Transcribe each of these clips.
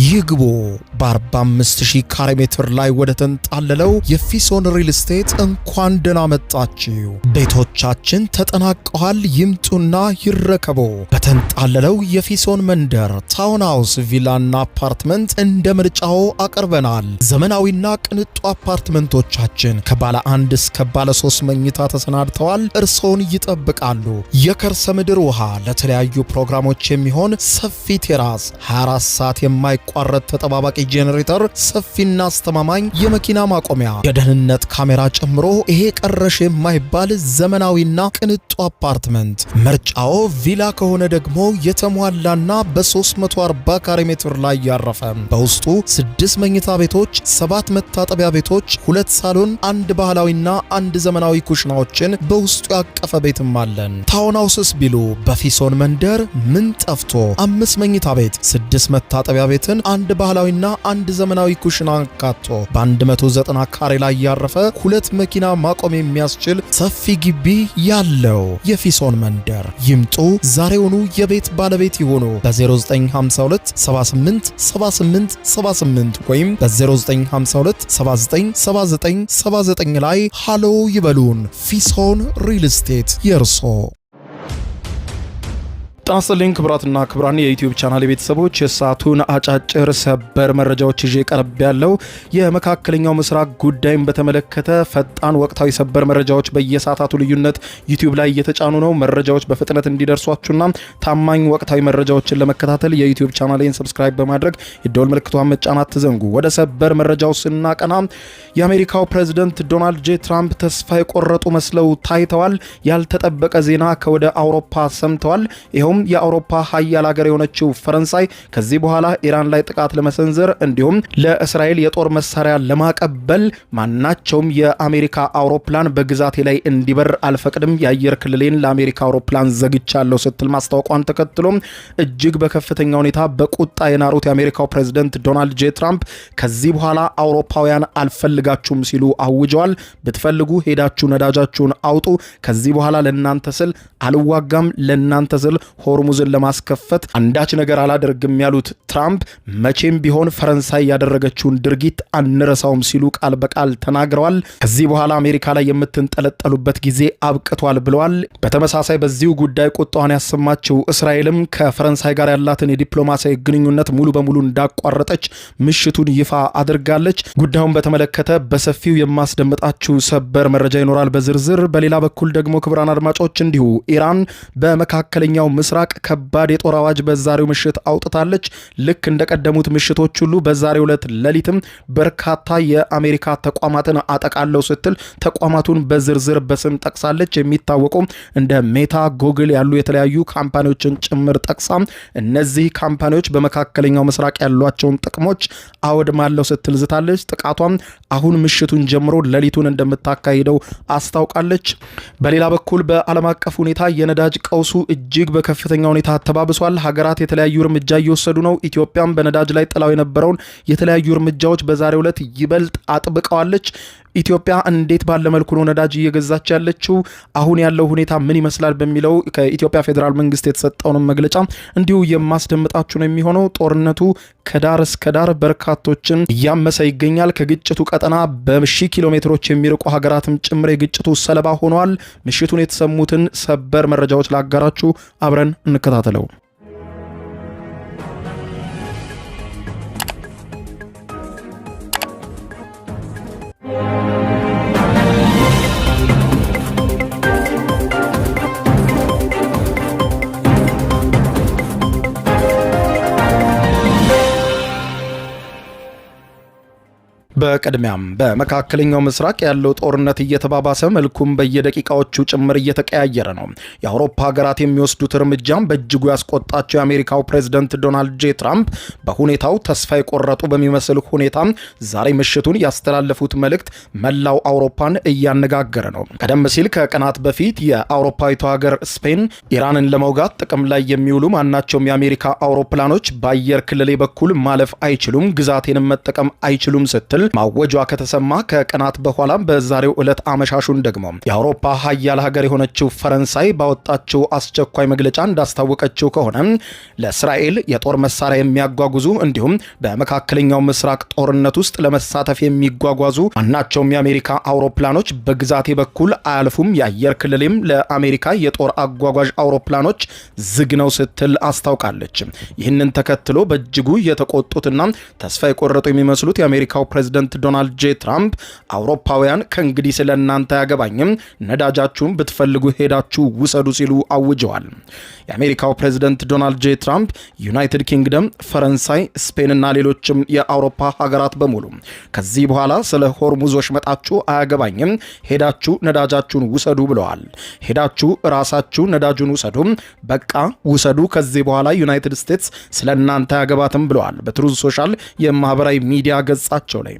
ይግቡ በ45000 ካሬ ሜትር ላይ ወደ ተንጣለለው የፊሶን ሪል ስቴት እንኳን ደህና መጣችሁ። ቤቶቻችን ተጠናቀዋል። ይምጡና ይረከቡ። በተንጣለለው የፊሶን መንደር ታውን ሃውስ፣ ቪላና አፓርትመንት እንደ ምርጫው አቀርበናል። ዘመናዊና ቅንጡ አፓርትመንቶቻችን ከባለ 1 እስከ ባለ 3 መኝታ ተሰናድተዋል። እርሶን ይጠብቃሉ። የከርሰ ምድር ውሃ፣ ለተለያዩ ፕሮግራሞች የሚሆን ሰፊ ቴራስ፣ 24 ሰዓት የማይቋረጥ ተጠባባቂ ጄኔሬተር፣ ሰፊና አስተማማኝ የመኪና ማቆሚያ፣ የደህንነት ካሜራ ጨምሮ ይሄ ቀረሽ የማይባል ዘመናዊና ቅንጡ አፓርትመንት። ምርጫው ቪላ ከሆነ ደግሞ የተሟላና በ340 ካሬ ሜትር ላይ ያረፈ በውስጡ 6 መኝታ ቤቶች፣ 7 መታጠቢያ ቤቶች፣ 2 ሳሎን፣ 1 ባህላዊና 1 ዘመናዊ ኩሽናዎችን በውስጡ ያቀፈ ቤትም አለን። ታውን ሃውስስ ቢሉ በፊሶን መንደር ምን ጠፍቶ 5 መኝታ ቤት፣ 6 መታጠቢያ ቤትን፣ 1 ባህላዊና 1 ዘመናዊ ኩሽና አካቶ በ190 ካሬ ላይ ያረፈ 2 መኪና ማቆም የሚያስችል ሰፊ ግቢ ያለው የፊሶን መንደር። ይምጡ፣ ዛሬውኑ የቤት ባለቤት ይሆኑ። በ0952 78 78 78 ወይም በ0952 79 79 79 ላይ ሃሎ ይበሉን። ፊሶን ሪል ስቴት የርሶ። ጤና ይስጥልኝ ክቡራትና ክቡራን የዩቲዩብ ቻናል ቤተሰቦች፣ የሰዓቱን አጫጭር ሰበር መረጃዎች ይዤ ቀርብ ያለው የመካከለኛው ምስራቅ ጉዳይን በተመለከተ ፈጣን ወቅታዊ ሰበር መረጃዎች በየሰዓታቱ ልዩነት ዩቲዩብ ላይ እየተጫኑ ነው። መረጃዎች በፍጥነት እንዲደርሷችሁና ታማኝ ወቅታዊ መረጃዎችን ለመከታተል የዩቲዩብ ቻናሌን ሰብስክራይብ በማድረግ የደወል ምልክቷን መጫን አትዘንጉ። ወደ ሰበር መረጃው ስናቀና የአሜሪካው ፕሬዝዳንት ዶናልድ ጄ ትራምፕ ተስፋ የቆረጡ መስለው ታይተዋል። ያልተጠበቀ ዜና ከወደ አውሮፓ ሰምተዋል። ይኸው የአውሮፓ ሀያል ሀገር የሆነችው ፈረንሳይ ከዚህ በኋላ ኢራን ላይ ጥቃት ለመሰንዘር እንዲሁም ለእስራኤል የጦር መሳሪያ ለማቀበል ማናቸውም የአሜሪካ አውሮፕላን በግዛቴ ላይ እንዲበር አልፈቅድም፣ የአየር ክልሌን ለአሜሪካ አውሮፕላን ዘግቻለሁ ስትል ማስታወቋን ተከትሎ እጅግ በከፍተኛ ሁኔታ በቁጣ የናሩት የአሜሪካው ፕሬዝዳንት ዶናልድ ጄ ትራምፕ ከዚህ በኋላ አውሮፓውያን አልፈልጋችሁም ሲሉ አውጀዋል። ብትፈልጉ ሄዳችሁ ነዳጃችሁን አውጡ፣ ከዚህ በኋላ ለናንተ ስል አልዋጋም፣ ለናንተ ስል ሆርሙዝን ለማስከፈት አንዳች ነገር አላደርግም ያሉት ትራምፕ መቼም ቢሆን ፈረንሳይ ያደረገችውን ድርጊት አንረሳውም ሲሉ ቃል በቃል ተናግረዋል። ከዚህ በኋላ አሜሪካ ላይ የምትንጠለጠሉበት ጊዜ አብቅቷል ብለዋል። በተመሳሳይ በዚሁ ጉዳይ ቁጣዋን ያሰማችው እስራኤልም ከፈረንሳይ ጋር ያላትን የዲፕሎማሲያዊ ግንኙነት ሙሉ በሙሉ እንዳቋረጠች ምሽቱን ይፋ አድርጋለች። ጉዳዩን በተመለከተ በሰፊው የማስደምጣችሁ ሰበር መረጃ ይኖራል በዝርዝር። በሌላ በኩል ደግሞ ክቡራን አድማጮች እንዲሁ ኢራን በመካከለኛው ምስራቅ ከባድ የጦር አዋጅ በዛሬው ምሽት አውጥታለች። ልክ እንደቀደሙት ምሽቶች ሁሉ በዛሬው ዕለት ሌሊትም በርካታ የአሜሪካ ተቋማትን አጠቃለው ስትል ተቋማቱን በዝርዝር በስም ጠቅሳለች። የሚታወቁ እንደ ሜታ፣ ጉግል ያሉ የተለያዩ ካምፓኒዎችን ጭምር ጠቅሳ እነዚህ ካምፓኒዎች በመካከለኛው ምስራቅ ያሏቸውን ጥቅሞች አወድማለሁ ስትል ዝታለች። ጥቃቷም አሁን ምሽቱን ጀምሮ ሌሊቱን እንደምታካሂደው አስታውቃለች። በሌላ በኩል በዓለም አቀፍ ሁኔታ የነዳጅ ቀውሱ እጅግ በከፍተኛ ሁኔታ ተባብሷል። ሀገራት የተለያዩ እርምጃ እየወሰዱ ነው። ኢትዮጵያም በነዳጅ ላይ ጥላው የነበረውን የተለያዩ እርምጃዎች በዛሬው ዕለት ይበልጥ አጥብቀዋለች። ኢትዮጵያ እንዴት ባለ መልኩ ነው ነዳጅ እየገዛች ያለችው? አሁን ያለው ሁኔታ ምን ይመስላል? በሚለው ከኢትዮጵያ ፌዴራል መንግስት የተሰጠውን መግለጫ እንዲሁ የማስደምጣችሁ ነው የሚሆነው። ጦርነቱ ከዳር እስከ ዳር በርካቶችን እያመሰ ይገኛል። ከግጭቱ ቀጠና በሺህ ኪሎ ሜትሮች የሚርቁ ሀገራትም ጭምር የግጭቱ ሰለባ ሆነዋል። ምሽቱን የተሰሙትን ሰበር መረጃዎች ላጋራችሁ፣ አብረን እንከታተለው። በቅድሚያም በመካከለኛው ምስራቅ ያለው ጦርነት እየተባባሰ መልኩም በየደቂቃዎቹ ጭምር እየተቀያየረ ነው። የአውሮፓ ሀገራት የሚወስዱት እርምጃም በእጅጉ ያስቆጣቸው የአሜሪካው ፕሬዝዳንት ዶናልድ ጄ ትራምፕ በሁኔታው ተስፋ የቆረጡ በሚመስል ሁኔታ ዛሬ ምሽቱን ያስተላለፉት መልእክት መላው አውሮፓን እያነጋገረ ነው። ቀደም ሲል ከቀናት በፊት የአውሮፓዊቷ ሀገር ስፔን ኢራንን ለመውጋት ጥቅም ላይ የሚውሉ ማናቸውም የአሜሪካ አውሮፕላኖች በአየር ክልሌ በኩል ማለፍ አይችሉም፣ ግዛቴንም መጠቀም አይችሉም ስትል ማወጇ ከተሰማ ከቀናት በኋላ በዛሬው ዕለት አመሻሹን ደግሞ የአውሮፓ ሀያል ሀገር የሆነችው ፈረንሳይ ባወጣችው አስቸኳይ መግለጫ እንዳስታወቀችው ከሆነ ለእስራኤል የጦር መሳሪያ የሚያጓጉዙ እንዲሁም በመካከለኛው ምስራቅ ጦርነት ውስጥ ለመሳተፍ የሚጓጓዙ ማናቸውም የአሜሪካ አውሮፕላኖች በግዛቴ በኩል አያልፉም፣ የአየር ክልሌም ለአሜሪካ የጦር አጓጓዥ አውሮፕላኖች ዝግ ነው ስትል አስታውቃለች። ይህንን ተከትሎ በእጅጉ የተቆጡትና ተስፋ የቆረጡ የሚመስሉት የአሜሪካው ፕሬዝደንት ዶናልድ ጄ ትራምፕ አውሮፓውያን ከእንግዲህ ስለ እናንተ አያገባኝም፣ ነዳጃችሁን ብትፈልጉ ሄዳችሁ ውሰዱ ሲሉ አውጀዋል። የአሜሪካው ፕሬዝደንት ዶናልድ ጄ ትራምፕ ዩናይትድ ኪንግደም፣ ፈረንሳይ፣ ስፔንና ሌሎችም የአውሮፓ ሀገራት በሙሉ ከዚህ በኋላ ስለ ሆርሙዝ ወሽመጣችሁ አያገባኝም፣ ሄዳችሁ ነዳጃችሁን ውሰዱ ብለዋል። ሄዳችሁ ራሳችሁ ነዳጁን ውሰዱ፣ በቃ ውሰዱ፣ ከዚህ በኋላ ዩናይትድ ስቴትስ ስለ እናንተ አያገባትም ብለዋል። በትሩዝ ሶሻል የማህበራዊ ሚዲያ ገጻቸው ላይ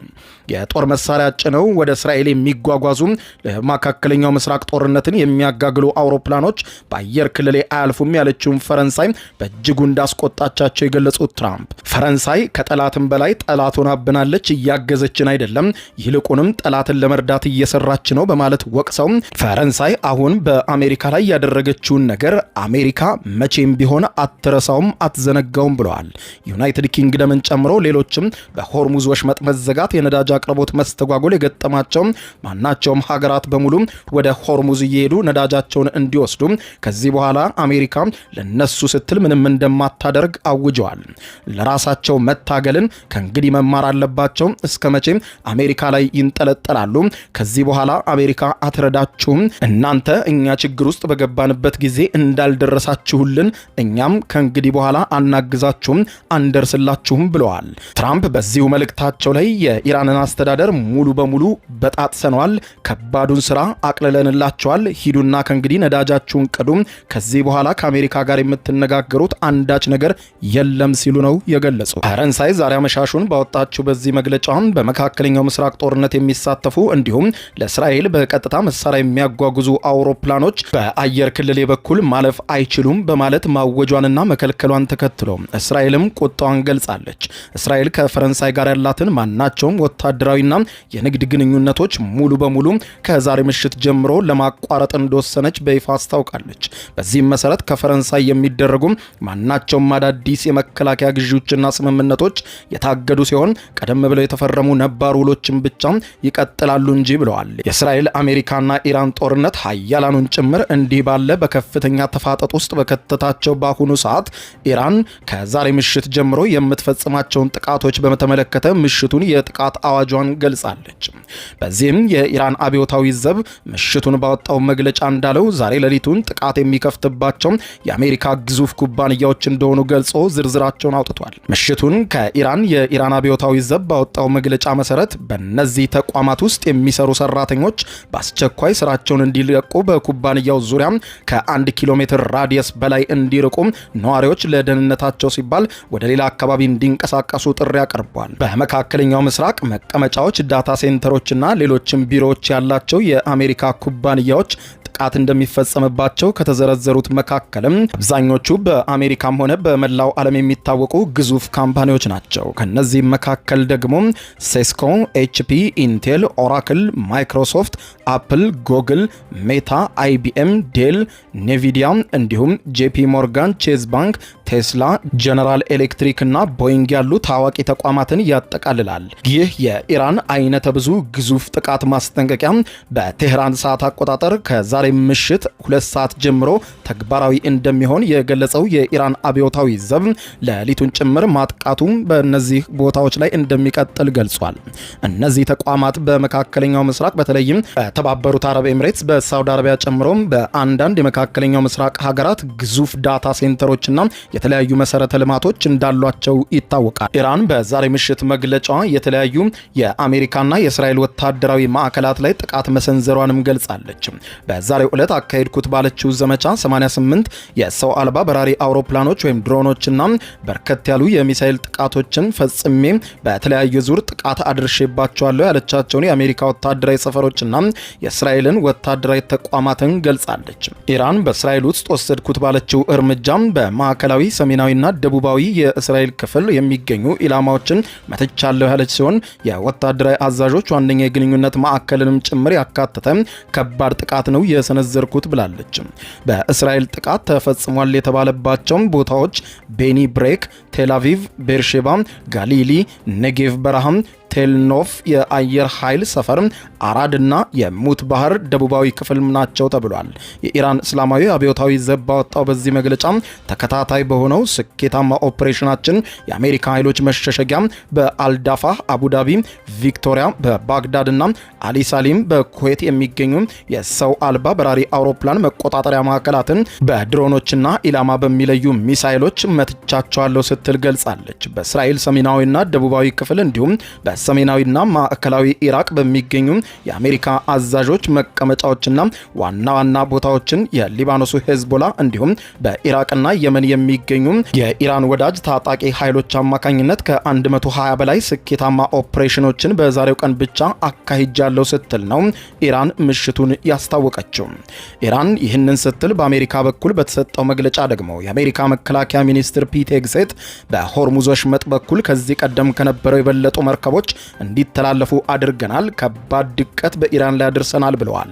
የጦር መሳሪያ ጭነው ወደ እስራኤል የሚጓጓዙ ለመካከለኛው ምስራቅ ጦርነትን የሚያጋግሉ አውሮፕላኖች በአየር ክልሌ አያልፉም ያለችውን ፈረንሳይ በእጅጉ እንዳስቆጣቻቸው የገለጹት ትራምፕ ፈረንሳይ ከጠላትም በላይ ጠላት ሆናብናለች፣ እያገዘችን አይደለም፣ ይልቁንም ጠላትን ለመርዳት እየሰራች ነው በማለት ወቅሰው ፈረንሳይ አሁን በአሜሪካ ላይ ያደረገችውን ነገር አሜሪካ መቼም ቢሆን አትረሳውም፣ አትዘነጋውም ብለዋል። ዩናይትድ ኪንግደምን ጨምሮ ሌሎችም በሆርሙዝ ወሽመጥ መዘጋት የነዳጅ አቅርቦት መስተጓጎል የገጠማቸው ማናቸውም ሀገራት በሙሉ ወደ ሆርሙዝ እየሄዱ ነዳጃቸውን እንዲወስዱ ከዚህ በኋላ አሜሪካ ለነሱ ስትል ምንም እንደማታደርግ አውጀዋል። ለራሳቸው መታገልን ከእንግዲህ መማር አለባቸው። እስከ መቼም አሜሪካ ላይ ይንጠለጠላሉ? ከዚህ በኋላ አሜሪካ አትረዳችሁም። እናንተ እኛ ችግር ውስጥ በገባንበት ጊዜ እንዳልደረሳችሁልን እኛም ከእንግዲህ በኋላ አናግዛችሁም፣ አንደርስላችሁም ብለዋል። ትራምፕ በዚሁ መልእክታቸው ላይ የኢራንን አስተዳደር ሙሉ በሙሉ በጣጥሰነዋል፣ ከባዱን ስራ አቅልለንላቸዋል፣ ሂዱና ከእንግዲህ ነዳጃችሁን ቅዱ፣ ከዚህ በኋላ ከአሜሪካ ጋር የምትነጋገሩት አንዳች ነገር የለም ሲሉ ነው የገለጹ። ፈረንሳይ ዛሬ አመሻሹን ባወጣችው በዚህ መግለጫውን በመካከለኛው ምስራቅ ጦርነት የሚሳተፉ እንዲሁም ለእስራኤል በቀጥታ መሳሪያ የሚያጓጉዙ አውሮፕላኖች በአየር ክልሌ በኩል ማለፍ አይችሉም በማለት ማወጇንና መከልከሏን ተከትሎ እስራኤልም ቁጣዋን ገልጻለች። እስራኤል ከፈረንሳይ ጋር ያላትን ማናቸውም ወታደራዊና የንግድ ግንኙነቶች ሙሉ በሙሉ ከዛሬ ምሽት ጀምሮ ለማቋረጥ እንደወሰነች በይፋ አስታውቃለች። በዚህም መሰረት ከፈረንሳይ የሚደረጉ ማናቸውም አዳዲስ የመከላከያ ግዢዎችና ስምምነቶች የታገዱ ሲሆን ቀደም ብለው የተፈረሙ ነባር ውሎችን ብቻ ይቀጥላሉ እንጂ ብለዋል። የእስራኤል አሜሪካና ኢራን ጦርነት ሀያላኑን ጭምር እንዲህ ባለ በከፍተኛ ተፋጠጥ ውስጥ በከተታቸው በአሁኑ ሰዓት ኢራን ከዛሬ ምሽት ጀምሮ የምትፈጽማቸውን ጥቃቶች በተመለከተ ምሽቱን የጥቃት አዋጇን ገልጻለች። በዚህም የኢራን አብዮታዊ ዘብ ምሽቱን ባወጣው መግለጫ እንዳለው ዛሬ ሌሊቱን ጥቃት የሚከፍትባቸው የአሜሪካ ግዙፍ ኩባንያዎች እንደሆኑ ገልጾ ዝርዝራቸውን አውጥቷል። ምሽቱን የኢራን አብዮታዊ ዘብ ባወጣው መግለጫ መሰረት በእነዚህ ተቋማት ውስጥ የሚሰሩ ሰራተኞች በአስቸኳይ ስራቸውን እንዲለቁ፣ በኩባንያው ዙሪያ ከ1 ኪሎ ሜትር ራዲየስ በላይ እንዲርቁ፣ ነዋሪዎች ለደህንነታቸው ሲባል ወደ ሌላ አካባቢ እንዲንቀሳቀሱ ጥሪ አቅርቧል። በመካከለኛው ምስራቅ መቀመጫዎች፣ ዳታ ሴንተሮችና ሌሎችም ቢሮዎች ያላቸው የአሜሪካ ኩባንያዎች ጥቃት እንደሚፈጸምባቸው ከተዘረዘሩት መካከልም አብዛኞቹ በአሜሪካም ሆነ በመላው ዓለም የሚታወቁ ግዙፍ ካምፓኒዎች ናቸው። ከነዚህም መካከል ደግሞ ሴስኮ፣ ኤችፒ፣ ኢንቴል፣ ኦራክል፣ ማይክሮሶፍት፣ አፕል፣ ጉግል፣ ሜታ፣ አይቢኤም፣ ዴል፣ ኔቪዲያ እንዲሁም ጄፒ ሞርጋን፣ ቼዝ ባንክ፣ ቴስላ፣ ጀነራል ኤሌክትሪክ እና ቦይንግ ያሉ ታዋቂ ተቋማትን ያጠቃልላል። ይህ የኢራን አይነተ ብዙ ግዙፍ ጥቃት ማስጠንቀቂያ በቴህራን ሰዓት አቆጣጠር ከዛሬ ምሽት 2 ሰዓት ጀምሮ ተግባራዊ እንደሚሆን የገለጸው የኢራን አብዮታዊ ዘብ ሌሊቱን ጭምር ማጥቃቱም በእነዚህ ቦታዎች ላይ እንደሚቀጥል ገልጿል። እነዚህ ተቋማት በመካከለኛው ምስራቅ በተለይም በተባበሩት አረብ ኤምሬትስ፣ በሳውዲ አረቢያ ጨምሮ በአንዳንድ የመካከለኛው ምስራቅ ሀገራት ግዙፍ ዳታ ሴንተሮችና የተለያዩ መሰረተ ልማቶች እንዳሏቸው ይታወቃል። ኢራን በዛሬ ምሽት መግለጫዋ የተለያዩ የአሜሪካና የእስራኤል ወታደራዊ ማዕከላት ላይ ጥቃት መሰንዘሯንም ገልጻለች። በዛሬው ዕለት አካሄድኩት ባለችው ዘመቻ 88 የሰው አልባ በራሪ አውሮፕላኖች ወይም ድሮኖችና በርከት ያሉ የሚሳኤል ጥቃቶችን ፈጽሜ በተለያዩ ዙር ጥቃት አድርሼባቸዋለሁ ያለቻቸውን የአሜሪካ ወታደራዊ ሰፈሮችና የእስራኤልን ወታደራዊ ተቋማትን ገልጻለች። ኢራን በእስራኤል ውስጥ ወሰድኩት ባለችው እርምጃም በማዕከላዊ ምስራቃዊ፣ ሰሜናዊና ደቡባዊ የእስራኤል ክፍል የሚገኙ ኢላማዎችን መትቻለሁ ያለች ሲሆን የወታደራዊ አዛዦች ዋነኛ የግንኙነት ማዕከልንም ጭምር ያካተተ ከባድ ጥቃት ነው የሰነዘርኩት ብላለች። በእስራኤል ጥቃት ተፈጽሟል የተባለባቸው ቦታዎች ቤኒ ብሬክ፣ ቴልአቪቭ፣ ቤርሼባ፣ ጋሊሊ፣ ኔጌቭ በረሃም፣ ቴልኖፍ የአየር ኃይል ሰፈር፣ አራድ እና የሙት ባህር ደቡባዊ ክፍል ናቸው ተብሏል። የኢራን እስላማዊ አብዮታዊ ዘብ ባወጣው በዚህ መግለጫ ተከታታይ በሆነው ስኬታማ ኦፕሬሽናችን የአሜሪካ ኃይሎች መሸሸጊያ በአልዳፋህ፣ አቡዳቢ፣ ቪክቶሪያ፣ በባግዳድ እና አሊ ሳሊም በኩዌት የሚገኙ የሰው አልባ በራሪ አውሮፕላን መቆጣጠሪያ ማዕከላትን በድሮኖችና ኢላማ በሚለዩ ሚሳይሎች መትቻቸዋለሁ ስትል ገልጻለች። በእስራኤል ሰሜናዊና ደቡባዊ ክፍል እንዲሁም በሰሜናዊና ማዕከላዊ ኢራቅ በሚገኙ የአሜሪካ አዛዦች መቀመጫዎችና ዋና ዋና ቦታዎችን የሊባኖሱ ሄዝቦላ እንዲሁም በኢራቅና የመን የሚገኙ የኢራን ወዳጅ ታጣቂ ኃይሎች አማካኝነት ከ120 በላይ ስኬታማ ኦፕሬሽኖችን በዛሬው ቀን ብቻ አካሂጃለሁ ስትል ነው ኢራን ምሽቱን ያስታወቀችው። ኢራን ይህንን ስትል በአሜሪካ በኩል በተሰጠው መግለጫ ደግሞ የአሜሪካ መከላከያ ሚኒስትር ፒት ሄግሴት በሆርሙዝ ወሽመጥ በኩል ከዚህ ቀደም ከነበረው የበለጡ መርከቦች እንዲተላለፉ አድርገናል፣ ከባድ ድቀት በኢራን ላይ አድርሰናል ብለዋል።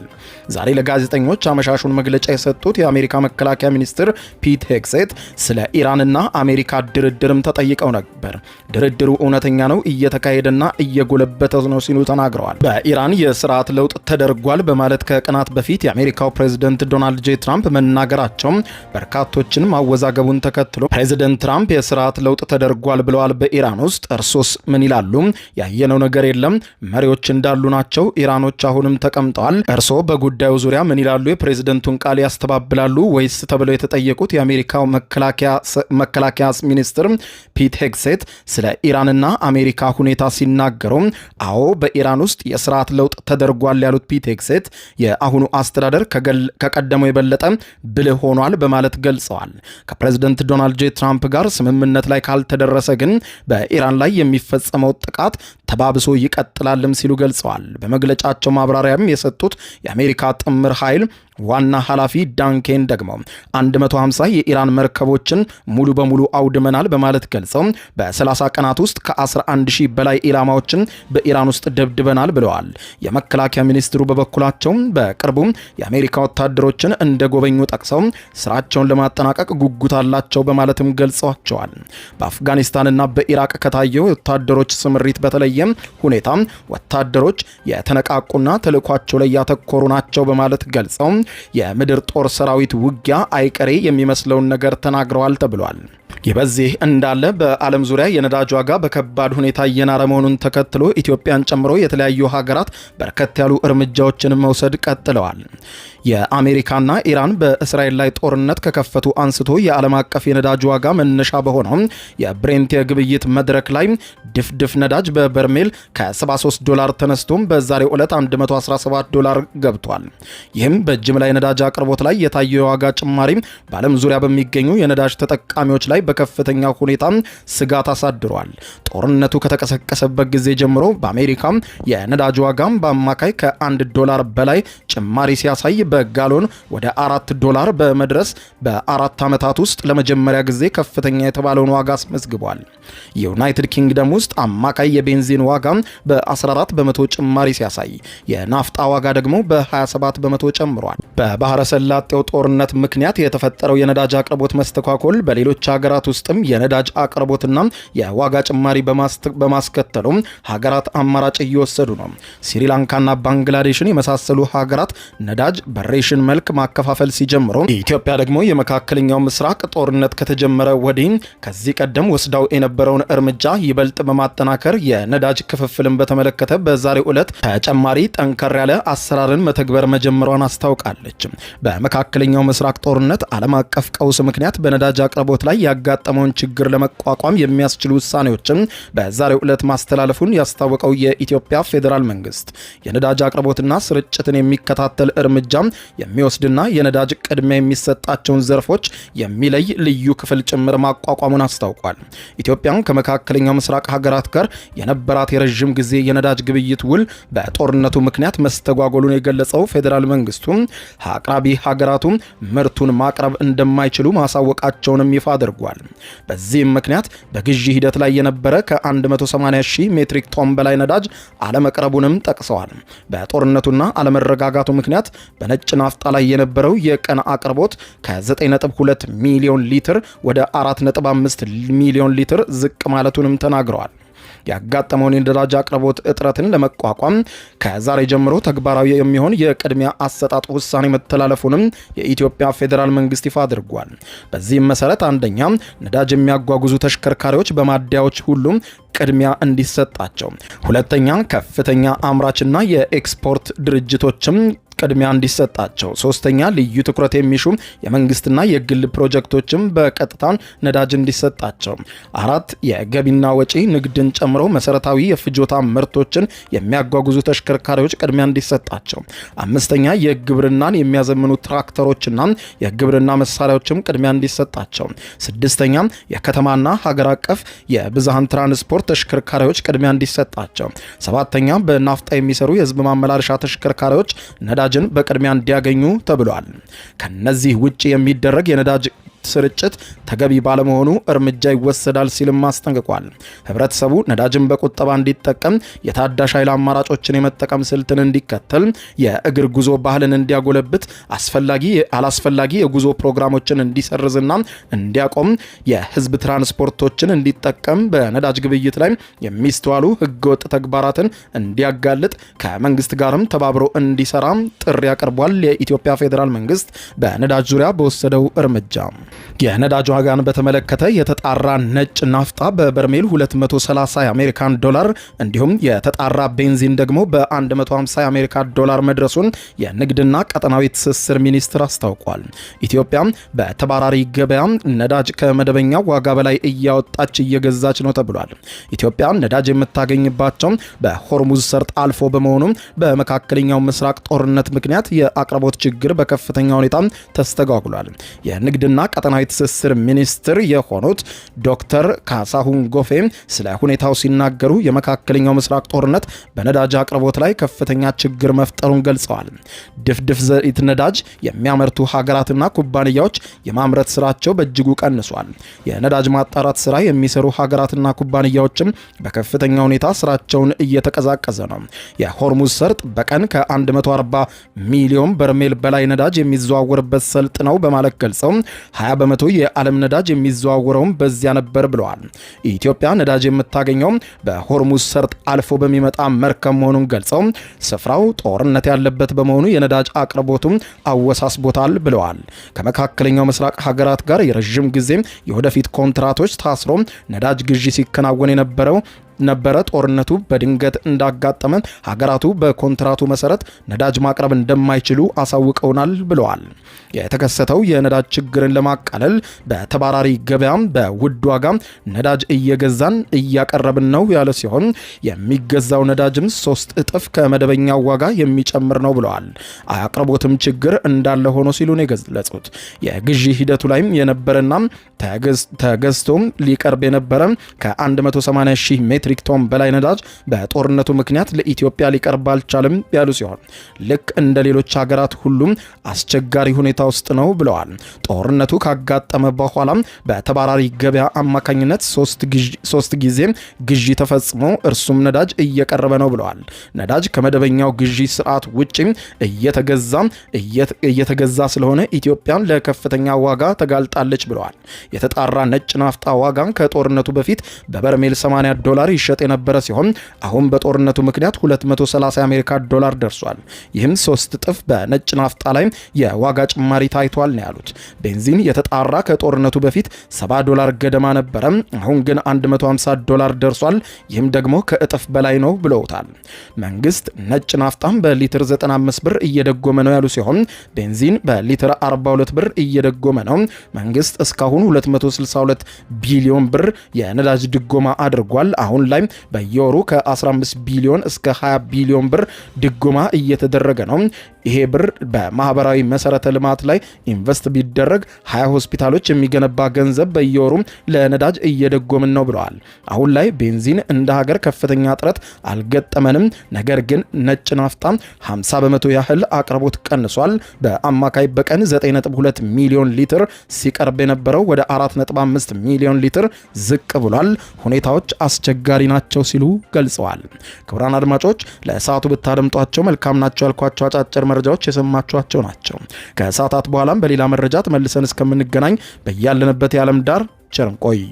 ዛሬ ለጋዜጠኞች አመሻሹን መግለጫ የሰጡት የአሜሪካ መከላከያ ሚኒስትር ፒት ሄግሴት ስለ ኢራንና አሜሪካ ድርድርም ተጠይቀው ነበር። ድርድሩ እውነተኛ ነው፣ እየተካሄደና እየጎለበተ ነው ሲሉ ተናግረዋል። በኢራን የስርዓት ለውጥ ተደርጓል በማለት ከቀናት በፊት የአሜሪካው ፕሬዝደንት ዶናልድ ጄ ትራምፕ መናገራቸው በርካቶችን ማወዛገቡን ተከትሎ ፕሬዝደንት ትራምፕ የስርዓት ለውጥ ተደርጓል ብለዋል። በኢራን ውስጥ እርሶስ ምን ይላሉ? ያየነው ነገር የለም፣ መሪዎች እንዳሉ ናቸው፣ ኢራኖች አሁንም ተቀምጠዋል። እርሶ በጉዳዩ ዙሪያ ምን ይላሉ? የፕሬዝደንቱን ቃል ያስተባብላሉ ወይስ ተብለው የተጠየቁት የአሜሪካው መከላከያ ሚኒስትር ፒት ሄግሴት ስለ ኢራንና አሜሪካ ሁኔታ ሲናገሩ አዎ በኢራን ውስጥ የስርዓት ለውጥ ተደርጓል ያሉት ፒት ሄግሴት የአሁኑ አስተዳደር ከቀደመው የበለጠ ብልህ ሆኗል በማለት ገልጸዋል። ከፕሬዝደንት ዶናልድ ጄ ትራምፕ ጋር ስምምነት ላይ ካልተደረሰ ግን በኢራን ላይ የሚፈጸመው ጥቃት ተባብሶ ይቀጥላልም ሲሉ ገልጸዋል። በመግለጫቸው ማብራሪያም የሰጡት የአሜሪካ ጥምር ኃይል ዋና ኃላፊ ዳንኬን ደግሞ 150 የኢራን መርከቦችን ሙሉ በሙሉ አውድመናል በማለት ገልጸው በ30 ቀናት ውስጥ ከ11000 በላይ ኢላማዎችን በኢራን ውስጥ ደብድበናል ብለዋል። የመከላከያ ሚኒስትሩ በበኩላቸው በቅርቡ የአሜሪካ ወታደሮችን እንደጎበኙ ጠቅሰው ስራቸውን ለማጠናቀቅ ጉጉት አላቸው በማለትም ገልጸዋቸዋል። በአፍጋኒስታንና በኢራቅ ከታየው ወታደሮች ስምሪት በተለየ ሁኔታ ወታደሮች የተነቃቁና ተልዕኳቸው ላይ ያተኮሩ ናቸው በማለት ገልጸው የምድር ጦር ሰራዊት ውጊያ አይቀሬ የሚመስለውን ነገር ተናግረዋል ተብሏል። ይህ በዚህ እንዳለ በዓለም ዙሪያ የነዳጅ ዋጋ በከባድ ሁኔታ እየናረ መሆኑን ተከትሎ ኢትዮጵያን ጨምሮ የተለያዩ ሀገራት በርከት ያሉ እርምጃዎችን መውሰድ ቀጥለዋል። የአሜሪካና ኢራን በእስራኤል ላይ ጦርነት ከከፈቱ አንስቶ የዓለም አቀፍ የነዳጅ ዋጋ መነሻ በሆነው የብሬንት የግብይት መድረክ ላይ ድፍድፍ ነዳጅ በበርሜል ከ$73 ተነስቶም በዛሬው ዕለት $117 ገብቷል። ይህም በጅምላ የነዳጅ አቅርቦት ላይ የታየው የዋጋ ጭማሪ በዓለም ዙሪያ በሚገኙ የነዳጅ ተጠቃሚዎች ላይ በከፍተኛ ሁኔታ ስጋት አሳድሯል። ጦርነቱ ከተቀሰቀሰበት ጊዜ ጀምሮ በአሜሪካ የነዳጅ ዋጋም በአማካይ $1 በላይ ጭማሪ ሲያሳይ በጋሎን ወደ $4 በመድረስ በ4 ዓመታት ውስጥ ለመጀመሪያ ጊዜ ከፍተኛ የተባለውን ዋጋ አስመዝግቧል። ዩናይትድ ኪንግደም ውስጥ አማካይ የቤንዚን ዋጋ በ14 በመቶ ጭማሪ ሲያሳይ የናፍጣ ዋጋ ደግሞ በ27 በመቶ ጨምሯል። በባህረ ሰላጤው ጦርነት ምክንያት የተፈጠረው የነዳጅ አቅርቦት መስተጓጎል በሌሎች ሀገራት ውስጥም የነዳጅ አቅርቦትና የዋጋ ጭማሪ በማስከተሉ ሀገራት አማራጭ እየወሰዱ ነው። ስሪላንካና ባንግላዴሽን የመሳሰሉ ሀገራት ነዳጅ በሬሽን መልክ ማከፋፈል ሲጀምሩ፣ ኢትዮጵያ ደግሞ የመካከለኛው ምስራቅ ጦርነት ከተጀመረ ወዲህ ከዚህ ቀደም ወስዳው የነበረውን እርምጃ ይበልጥ በማጠናከር የነዳጅ ክፍፍልን በተመለከተ በዛሬው ዕለት ተጨማሪ ጠንከር ያለ አሰራርን መተግበር መጀመሯን አስታውቃለች። በመካከለኛው ምስራቅ ጦርነት ዓለም አቀፍ ቀውስ ምክንያት በነዳጅ አቅርቦት ላይ ያጋጠመውን ችግር ለመቋቋም የሚያስችሉ ውሳኔዎችን በዛሬው ዕለት ማስተላለፉን ያስታወቀው የኢትዮጵያ ፌዴራል መንግስት የነዳጅ አቅርቦትና ስርጭትን የሚከታተል እርምጃ የሚወስድና የነዳጅ ቅድሚያ የሚሰጣቸውን ዘርፎች የሚለይ ልዩ ክፍል ጭምር ማቋቋሙን አስታውቋል። ኢትዮጵያ ኢትዮጵያ ከመካከለኛው ምስራቅ ሀገራት ጋር የነበራት የረዥም ጊዜ የነዳጅ ግብይት ውል በጦርነቱ ምክንያት መስተጓጎሉን የገለጸው ፌዴራል መንግስቱ አቅራቢ ሀገራቱ ምርቱን ማቅረብ እንደማይችሉ ማሳወቃቸውንም ይፋ አድርጓል። በዚህም ምክንያት በግዢ ሂደት ላይ የነበረ ከ180 ሺህ ሜትሪክ ቶን በላይ ነዳጅ አለመቅረቡንም ጠቅሰዋል። በጦርነቱና አለመረጋጋቱ ምክንያት በነጭ ናፍጣ ላይ የነበረው የቀን አቅርቦት ከ9.2 ሚሊዮን ሊትር ወደ 4.5 ሚሊዮን ሊትር ዝቅ ማለቱንም ተናግረዋል። ያጋጠመውን የነዳጅ አቅርቦት እጥረትን ለመቋቋም ከዛሬ ጀምሮ ተግባራዊ የሚሆን የቅድሚያ አሰጣጥ ውሳኔ መተላለፉንም የኢትዮጵያ ፌዴራል መንግስት ይፋ አድርጓል። በዚህም መሰረት አንደኛ ነዳጅ የሚያጓጉዙ ተሽከርካሪዎች በማደያዎች ሁሉም ቅድሚያ እንዲሰጣቸው፣ ሁለተኛ ከፍተኛ አምራችና የኤክስፖርት ድርጅቶችም ቅድሚያ እንዲሰጣቸው፣ ሶስተኛ ልዩ ትኩረት የሚሹ የመንግስትና የግል ፕሮጀክቶችም በቀጥታ ነዳጅ እንዲሰጣቸው፣ አራት የገቢና ወጪ ንግድን ጨምሮ መሰረታዊ የፍጆታ ምርቶችን የሚያጓጉዙ ተሽከርካሪዎች ቅድሚያ እንዲሰጣቸው፣ አምስተኛ የግብርናን የሚያዘምኑ ትራክተሮችና የግብርና መሳሪያዎችም ቅድሚያ እንዲሰጣቸው፣ ስድስተኛ የከተማና ሀገር አቀፍ የብዝሃን ትራንስፖርት ተሽከርካሪዎች ቅድሚያ እንዲሰጣቸው፣ ሰባተኛ በናፍጣ የሚሰሩ የህዝብ ማመላለሻ ተሽከርካሪዎች ነዳጅን በቅድሚያ እንዲያገኙ ተብሏል። ከነዚህ ውጪ የሚደረግ የነዳጅ ስርጭት ተገቢ ባለመሆኑ እርምጃ ይወሰዳል ሲልም አስጠንቅቋል። ህብረተሰቡ ነዳጅን በቁጠባ እንዲጠቀም፣ የታዳሽ ኃይል አማራጮችን የመጠቀም ስልትን እንዲከተል፣ የእግር ጉዞ ባህልን እንዲያጎለብት፣ አላስፈላጊ የጉዞ ፕሮግራሞችን እንዲሰርዝና እንዲያቆም፣ የህዝብ ትራንስፖርቶችን እንዲጠቀም፣ በነዳጅ ግብይት ላይ የሚስተዋሉ ህገወጥ ተግባራትን እንዲያጋልጥ፣ ከመንግስት ጋርም ተባብሮ እንዲሰራ ጥሪ አቅርቧል። የኢትዮጵያ ፌዴራል መንግስት በነዳጅ ዙሪያ በወሰደው እርምጃ የነዳጅ ዋጋን በተመለከተ የተጣራ ነጭ ናፍጣ በበርሜል 230 የአሜሪካን ዶላር እንዲሁም የተጣራ ቤንዚን ደግሞ በ150 የአሜሪካን ዶላር መድረሱን የንግድና ቀጠናዊ ትስስር ሚኒስቴር አስታውቋል። ኢትዮጵያ በተባራሪ ገበያ ነዳጅ ከመደበኛው ዋጋ በላይ እያወጣች እየገዛች ነው ተብሏል። ኢትዮጵያ ነዳጅ የምታገኝባቸው በሆርሙዝ ሰርጥ አልፎ በመሆኑ በመካከለኛው ምስራቅ ጦርነት ምክንያት የአቅርቦት ችግር በከፍተኛ ሁኔታ ተስተጓጉሏል። የንግድና ቀጠናዊ ትስስር ሚኒስትር የሆኑት ዶክተር ካሳሁን ጎፌ ስለ ሁኔታው ሲናገሩ የመካከለኛው ምስራቅ ጦርነት በነዳጅ አቅርቦት ላይ ከፍተኛ ችግር መፍጠሩን ገልጸዋል። ድፍድፍ ዘይት ነዳጅ የሚያመርቱ ሀገራትና ኩባንያዎች የማምረት ስራቸው በእጅጉ ቀንሷል። የነዳጅ ማጣራት ስራ የሚሰሩ ሀገራትና ኩባንያዎችም በከፍተኛ ሁኔታ ስራቸውን እየተቀዛቀዘ ነው። የሆርሙዝ ሰርጥ በቀን ከ140 ሚሊዮን በርሜል በላይ ነዳጅ የሚዘዋወርበት ሰልጥ ነው በማለት ገልጸው 20 በመቶ የዓለም ነዳጅ የሚዘዋወረውም በዚያ ነበር ብለዋል። ኢትዮጵያ ነዳጅ የምታገኘው በሆርሙዝ ሰርጥ አልፎ በሚመጣ መርከብ መሆኑን ገልጸው ስፍራው ጦርነት ያለበት በመሆኑ የነዳጅ አቅርቦቱም አወሳስቦታል ብለዋል። ከመካከለኛው ምስራቅ ሀገራት ጋር የረዥም ጊዜ የወደፊት ኮንትራቶች ታስሮ ነዳጅ ግዢ ሲከናወን ነበረ። ጦርነቱ በድንገት እንዳጋጠመ ሀገራቱ በኮንትራቱ መሰረት ነዳጅ ማቅረብ እንደማይችሉ አሳውቀውናል ብለዋል። የተከሰተው የነዳጅ ችግርን ለማቃለል በተባራሪ ገበያም በውድ ዋጋ ነዳጅ እየገዛን እያቀረብን ነው ያለ ሲሆን የሚገዛው ነዳጅም 3 እጥፍ ከመደበኛው ዋጋ የሚጨምር ነው ብለዋል። አቅርቦትም ችግር እንዳለ ሆኖ ሲሉ ነው የገለጹት። የግዢ ሂደቱ ላይም የነበረና ተገዝቶም ሊቀርብ የነበረ ከ180 ሺህ ሜትሪክ ቶን በላይ ነዳጅ በጦርነቱ ምክንያት ለኢትዮጵያ ሊቀርብ አልቻለም ያሉ ሲሆን ልክ እንደ ሌሎች ሀገራት ሁሉም አስቸጋሪ ሁኔታ ውስጥ ነው ብለዋል። ጦርነቱ ካጋጠመ በኋላ በተባራሪ ገበያ አማካኝነት 3 ጊዜ ግዢ ተፈጽሞ እርሱም ነዳጅ እየቀረበ ነው ብለዋል። ነዳጅ ከመደበኛው ግዢ ስርዓት ውጪ እየተገዛ ስለሆነ ኢትዮጵያን ለከፍተኛ ዋጋ ተጋልጣለች ብለዋል። የተጣራ ነጭ ናፍጣ ዋጋ ከጦርነቱ በፊት በበርሜል 80 ዶላር ይሸጥ የነበረ ሲሆን አሁን በጦርነቱ ምክንያት 230 የአሜሪካ ዶላር ደርሷል። ይህም 3 እጥፍ በነጭ ናፍጣ ላይ የዋጋ ጭማሪ ታይቷል ነው ያሉት። ቤንዚን የተጣራ ከጦርነቱ በፊት 70 ዶላር ገደማ ነበረ፣ አሁን ግን 150 ዶላር ደርሷል። ይህም ደግሞ ከእጥፍ በላይ ነው ብለውታል። መንግስት ነጭ ናፍጣም በሊትር 95 ብር እየደጎመ ነው ያሉ ሲሆን ቤንዚን በሊትር 42 ብር እየደጎመ ነው። መንግስት እስካሁን 262 ቢሊዮን ብር የነዳጅ ድጎማ አድርጓል። አሁን አሁን ላይ በየወሩ ከ15 ቢሊዮን እስከ 20 ቢሊዮን ብር ድጎማ እየተደረገ ነው። ይሄ ብር በማህበራዊ መሰረተ ልማት ላይ ኢንቨስት ቢደረግ 20 ሆስፒታሎች የሚገነባ ገንዘብ በየወሩ ለነዳጅ እየደጎምን ነው ብለዋል። አሁን ላይ ቤንዚን እንደ ሀገር ከፍተኛ እጥረት አልገጠመንም፣ ነገር ግን ነጭ ናፍጣ 50 በመቶ ያህል አቅርቦት ቀንሷል። በአማካይ በቀን 9.2 ሚሊዮን ሊትር ሲቀርብ የነበረው ወደ 4.5 ሚሊዮን ሊትር ዝቅ ብሏል። ሁኔታዎች አስቸጋሪ ናቸው ሲሉ ገልጸዋል። ክቡራን አድማጮች ለሰዓቱ ብታደምጧቸው መልካም ናቸው ያልኳቸው አጫጭር መረጃዎች የሰማችኋቸው ናቸው። ከሰዓታት በኋላም በሌላ መረጃ ተመልሰን እስከምንገናኝ በያለንበት የዓለም ዳር ቸር እንቆይ።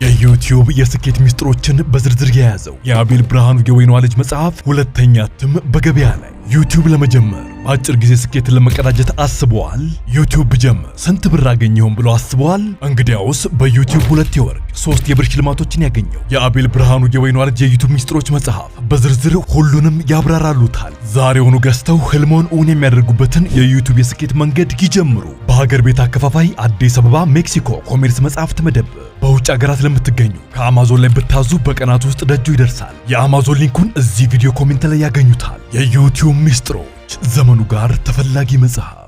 የዩቲዩብ የስኬት ሚስጥሮችን በዝርዝር የያዘው የአቤል ብርሃኑ የወይኗ ልጅ መጽሐፍ ሁለተኛ እትም በገበያ ላይ። ዩቲዩብ ለመጀመር በአጭር ጊዜ ስኬትን ለመቀዳጀት አስበዋል? ዩቲዩብ ብጀምር ስንት ብር አገኘሁም ብሎ አስበዋል? እንግዲያውስ በዩቲዩብ 2 የወርቅ 3 የብር ሽልማቶችን ያገኘው የአቤል ብርሃኑ የወይኗ ልጅ የዩቲዩብ ሚስጥሮች መጽሐፍ በዝርዝር ሁሉንም ያብራራሉታል። ዛሬውኑ ገዝተው ህልሞን እውን የሚያደርጉበትን የዩቲዩብ የስኬት መንገድ ይጀምሩ። በሀገር ቤት አከፋፋይ አዲስ አበባ ሜክሲኮ ኮሜርስ መጽሐፍት መደብር። በውጭ ሀገራት ለምትገኙ ከአማዞን ላይ ብታዙ በቀናት ውስጥ ደጁ ይደርሳል። የአማዞን ሊንኩን እዚህ ቪዲዮ ኮሜንት ላይ ያገኙታል። የዩቲዩብ ሚስጥሮች ዘመኑ ጋር ተፈላጊ መጽሐፍ።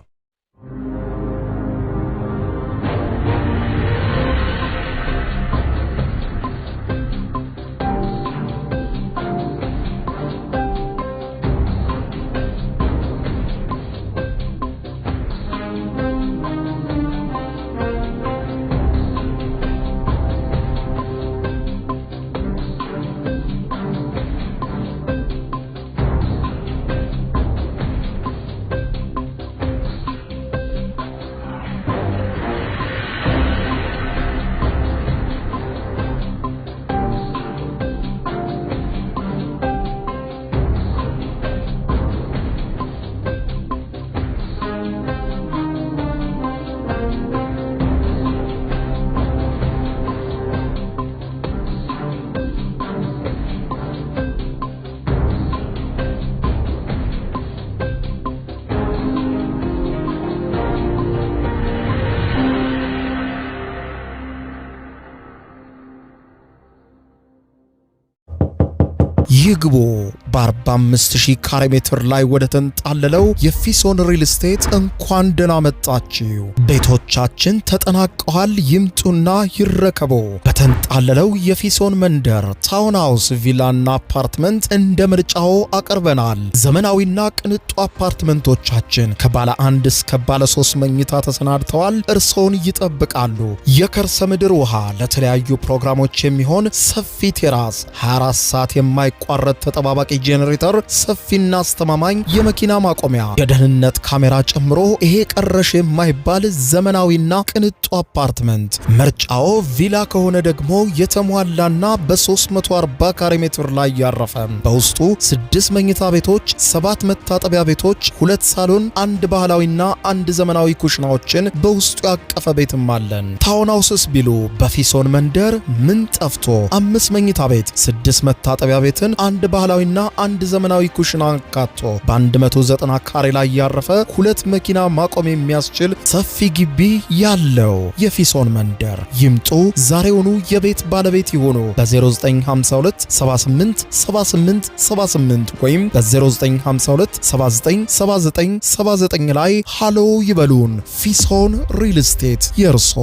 ይግቡ በ45000 ካሬ ሜትር ላይ ወደ ተንጣለለው የፊሶን ሪል ስቴት እንኳን ደህና መጣችሁ። ቤቶቻችን ተጠናቀዋል። ይምጡና ይረከቡ። በተንጣለለው የፊሶን መንደር ታውን ሃውስ፣ ቪላና አፓርትመንት እንደ ምርጫው አቅርበናል። ዘመናዊና ቅንጡ አፓርትመንቶቻችን ከባለ 1 እስከ ባለ 3 መኝታ ተሰናድተዋል። እርሶን ይጠብቃሉ። የከርሰ ምድር ውሃ፣ ለተለያዩ ፕሮግራሞች የሚሆን ሰፊ ቴራስ፣ 24 ሰዓት የማይቋረጥ ተጠባባቂ ጄኔሬተር፣ ሰፊና አስተማማኝ የመኪና ማቆሚያ፣ የደህንነት ካሜራ ጨምሮ ይሄ ቀረሽ የማይባል ዘመናዊና ቅንጡ አፓርትመንት። ምርጫው ቪላ ከሆነ ደግሞ የተሟላና በ340 ካሬ ሜትር ላይ ያረፈ በውስጡ 6 መኝታ ቤቶች፣ 7 መታጠቢያ ቤቶች፣ 2 ሳሎን፣ 1 ባህላዊና 1 ዘመናዊ ኩሽናዎችን በውስጡ ያቀፈ ቤትም አለን። ታውን ሃውስስ ቢሉ በፊሶን መንደር ምን ጠፍቶ 5 መኝታ ቤት፣ 6 መታጠቢያ ቤትን፣ 1 ባህላዊና 1 ዘመናዊ ኩሽና አካቶ በ190 ካሬ ላይ ያረፈ 2 መኪና ማቆም የሚያስችል ሰፊ ግቢ ያለው የፊሶን መንደር። ይምጡ፣ ዛሬውኑ የቤት ባለቤት ይሆኑ። በ0952 78 78 78 ወይም በ0952 79 79 79 ላይ ሃሎ ይበሉን። ፊሶን ሪል ስቴት የርሶ